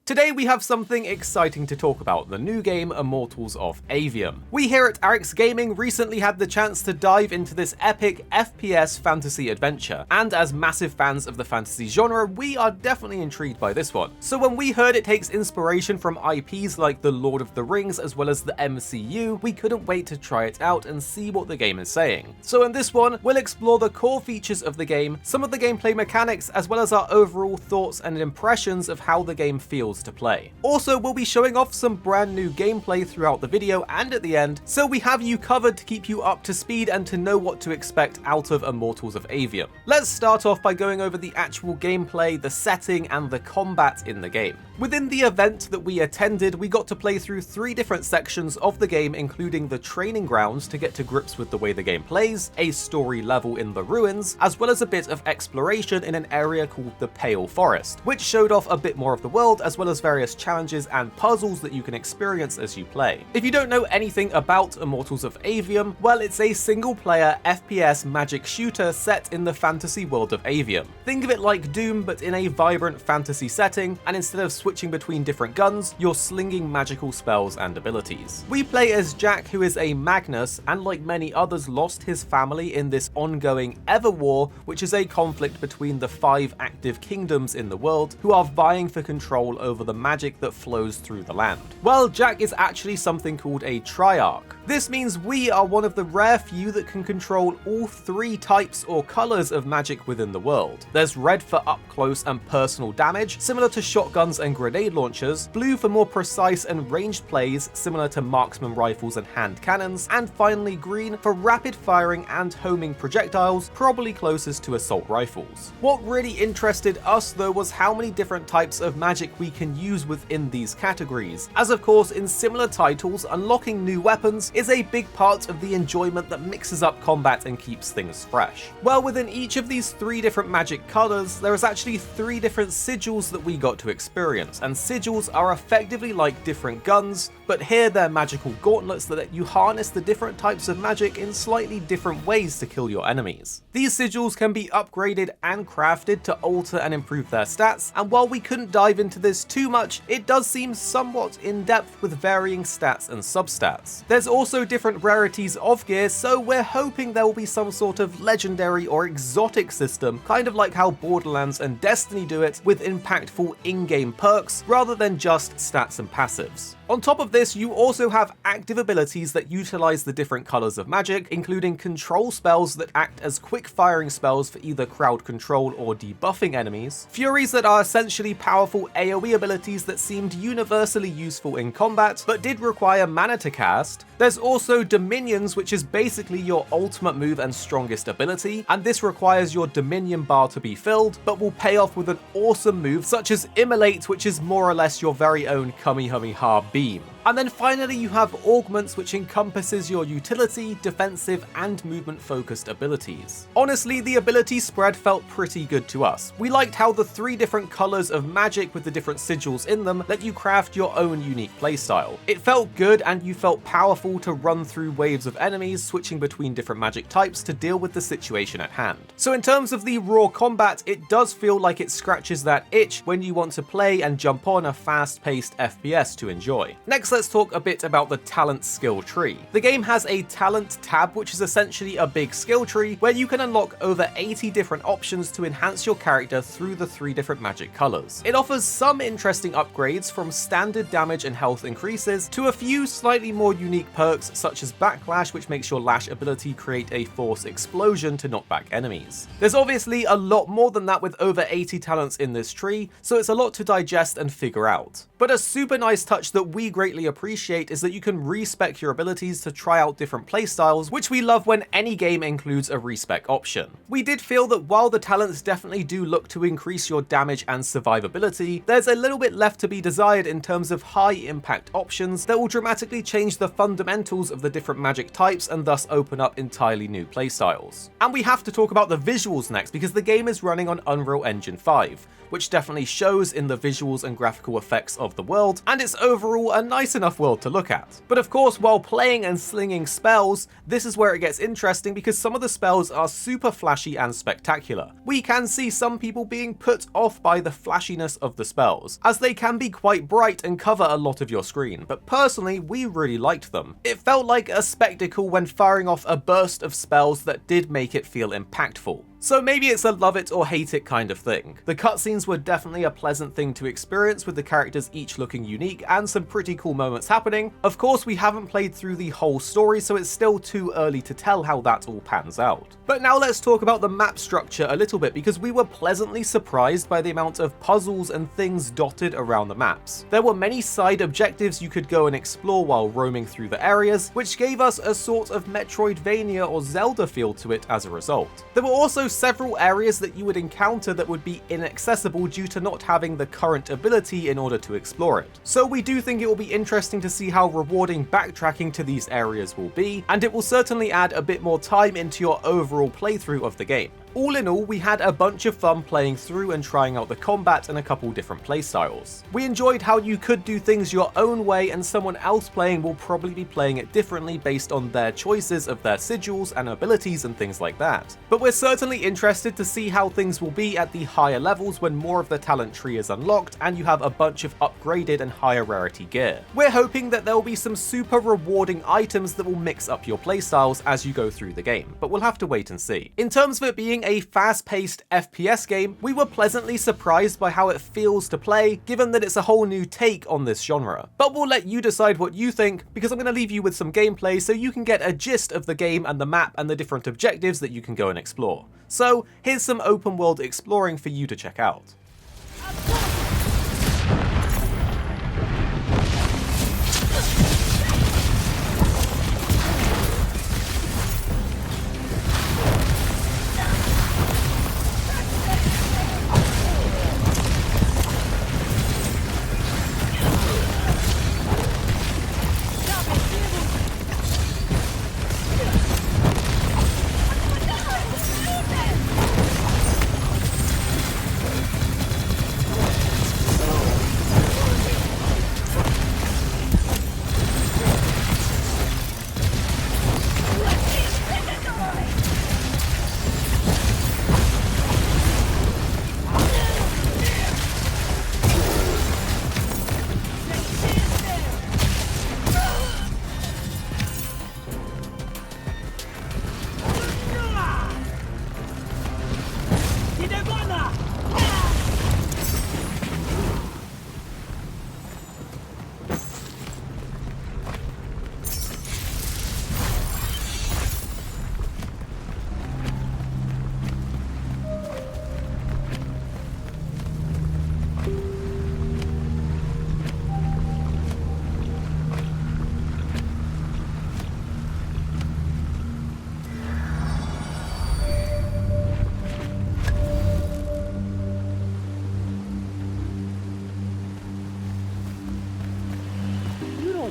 Today we have something exciting to talk about, the new game Immortals of Aveum. We here at Arix Gaming recently had the chance to dive into this epic FPS fantasy adventure, and as massive fans of the fantasy genre, we are definitely intrigued by this one. So when we heard it takes inspiration from IPs like the Lord of the Rings as well as the MCU, we couldn't wait to try it out and see what the game is saying. So in this one, we'll explore the core features of the game, some of the gameplay mechanics, as well as our overall thoughts and impressions of how the game feels to play. Also, we'll be showing off some brand new gameplay throughout the video and at the end, so we have you covered to keep you up to speed and to know what to expect out of Immortals of Aveum. Let's start off by going over the actual gameplay, the setting, and the combat in the game. Within the event that we attended, we got to play through 3 different sections of the game, including the training grounds to get to grips with the way the game plays, a story level in the ruins, as well as a bit of exploration in an area called the Pale Forest, which showed off a bit more of the world as well as various challenges and puzzles that you can experience as you play. If you don't know anything about Immortals of Aveum, well, it's a single-player FPS magic shooter set in the fantasy world of Aveum. Think of it like Doom, but in a vibrant fantasy setting, and instead of switching between different guns, you're slinging magical spells and abilities. We play as Jack, who is a Magnus, and like many others lost his family in this ongoing Everwar, which is a conflict between the 5 active kingdoms in the world, who are vying for control over the magic that flows through the land. Well, Jack is actually something called a Triarch. This means we are one of the rare few that can control all 3 types or colours of magic within the world. There's red for up close and personal damage, similar to shotguns and grenade launchers, blue for more precise and ranged plays, similar to marksman rifles and hand cannons, and finally green for rapid firing and homing projectiles, probably closest to assault rifles. What really interested us though was how many different types of magic we can use within these categories, as of course in similar titles, unlocking new weapons is a big part of the enjoyment that mixes up combat and keeps things fresh. Well, within each of these 3 different magic colours, there is actually 3 different sigils that we got to experience, and sigils are effectively like different guns, but here they're magical gauntlets that let you harness the different types of magic in slightly different ways to kill your enemies. These sigils can be upgraded and crafted to alter and improve their stats, and while we couldn't dive into this too much, it does seem somewhat in-depth with varying stats and substats. There's also different rarities of gear, so we're hoping there will be some sort of legendary or exotic system, kind of like how Borderlands and Destiny do it, with impactful in-game perks rather than just stats and passives. On top of this, you also have active abilities that utilize the different colors of magic, including control spells that act as quick firing spells for either crowd control or debuffing enemies, furies that are essentially powerful AoE abilities that seemed universally useful in combat, but did require mana to cast. There's also Dominions, which is basically your ultimate move and strongest ability, and this requires your Dominion bar to be filled, but will pay off with an awesome move such as Immolate, which is more or less your very own Kamehameha beam. And then finally you have Augments, which encompasses your utility, defensive, and movement-focused abilities. Honestly, the ability spread felt pretty good to us. We liked how the 3 different colours of magic with the different sigils in them let you craft your own unique playstyle. It felt good and you felt powerful to run through waves of enemies, switching between different magic types to deal with the situation at hand. So in terms of the raw combat, it does feel like it scratches that itch when you want to play and jump on a fast-paced FPS to enjoy. Next, let's talk a bit about the talent skill tree. The game has a talent tab, which is essentially a big skill tree where you can unlock over 80 different options to enhance your character through the 3 different magic colors. It offers some interesting upgrades, from standard damage and health increases to a few slightly more unique perks such as Backlash, which makes your lash ability create a force explosion to knock back enemies. There's obviously a lot more than that with over 80 talents in this tree, so it's a lot to digest and figure out. But a super nice touch that we greatly appreciate is that you can respec your abilities to try out different playstyles, which we love when any game includes a respec option. We did feel that while the talents definitely do look to increase your damage and survivability, there's a little bit left to be desired in terms of high impact options that will dramatically change the fundamentals of the different magic types and thus open up entirely new playstyles. And we have to talk about the visuals next, because the game is running on Unreal Engine 5. which definitely shows in the visuals and graphical effects of the world, and it's overall a nice enough world to look at. But of course, while playing and slinging spells, this is where it gets interesting because some of the spells are super flashy and spectacular. We can see some people being put off by the flashiness of the spells, as they can be quite bright and cover a lot of your screen, but personally, we really liked them. It felt like a spectacle when firing off a burst of spells that did make it feel impactful. So maybe it's a love it or hate it kind of thing. The cutscenes were definitely a pleasant thing to experience, with the characters each looking unique and some pretty cool moments happening. Of course, we haven't played through the whole story, so it's still too early to tell how that all pans out. But now let's talk about the map structure a little bit, because we were pleasantly surprised by the amount of puzzles and things dotted around the maps. There were many side objectives you could go and explore while roaming through the areas, which gave us a sort of Metroidvania or Zelda feel to it as a result. There were also several areas that you would encounter that would be inaccessible due to not having the current ability in order to explore it. So we do think it will be interesting to see how rewarding backtracking to these areas will be, and it will certainly add a bit more time into your overall playthrough of the game. All in all, we had a bunch of fun playing through and trying out the combat and a couple different playstyles. We enjoyed how you could do things your own way, and someone else playing will probably be playing it differently based on their choices of their sigils and abilities and things like that. But we're certainly interested to see how things will be at the higher levels when more of the talent tree is unlocked and you have a bunch of upgraded and higher rarity gear. We're hoping that there will be some super rewarding items that will mix up your playstyles as you go through the game, but we'll have to wait and see. In terms of it being a fast-paced FPS game, we were pleasantly surprised by how it feels to play, given that it's a whole new take on this genre. But we'll let you decide what you think, because I'm going to leave you with some gameplay so you can get a gist of the game and the map and the different objectives that you can go and explore. So here's some open world exploring for you to check out.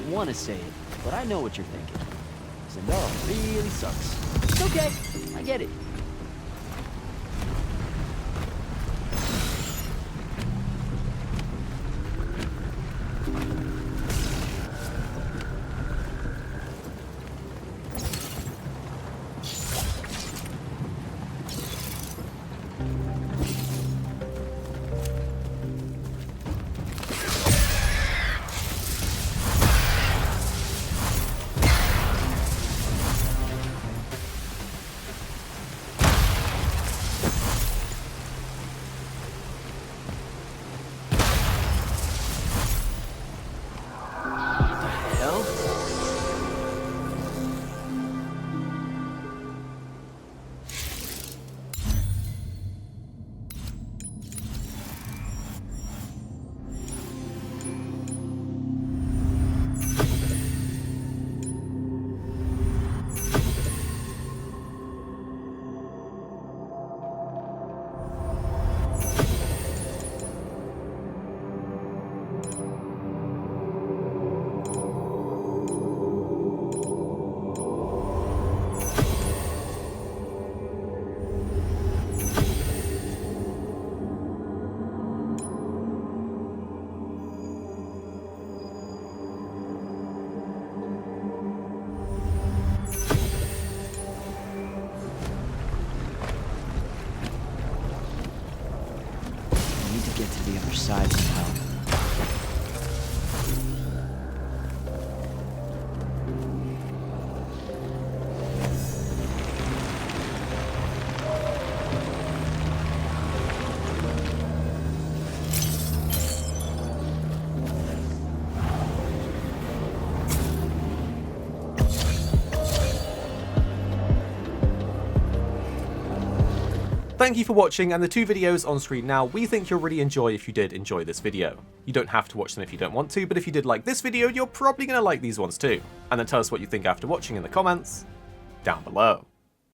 Want to say it, but I know what you're thinking. Zendara really sucks. It's okay, I get it. Thank you for watching, and the 2 videos on screen now we think you'll really enjoy if you did enjoy this video. You don't have to watch them if you don't want to, but if you did like this video, you're probably going to like these ones too. And then tell us what you think after watching in the comments down below.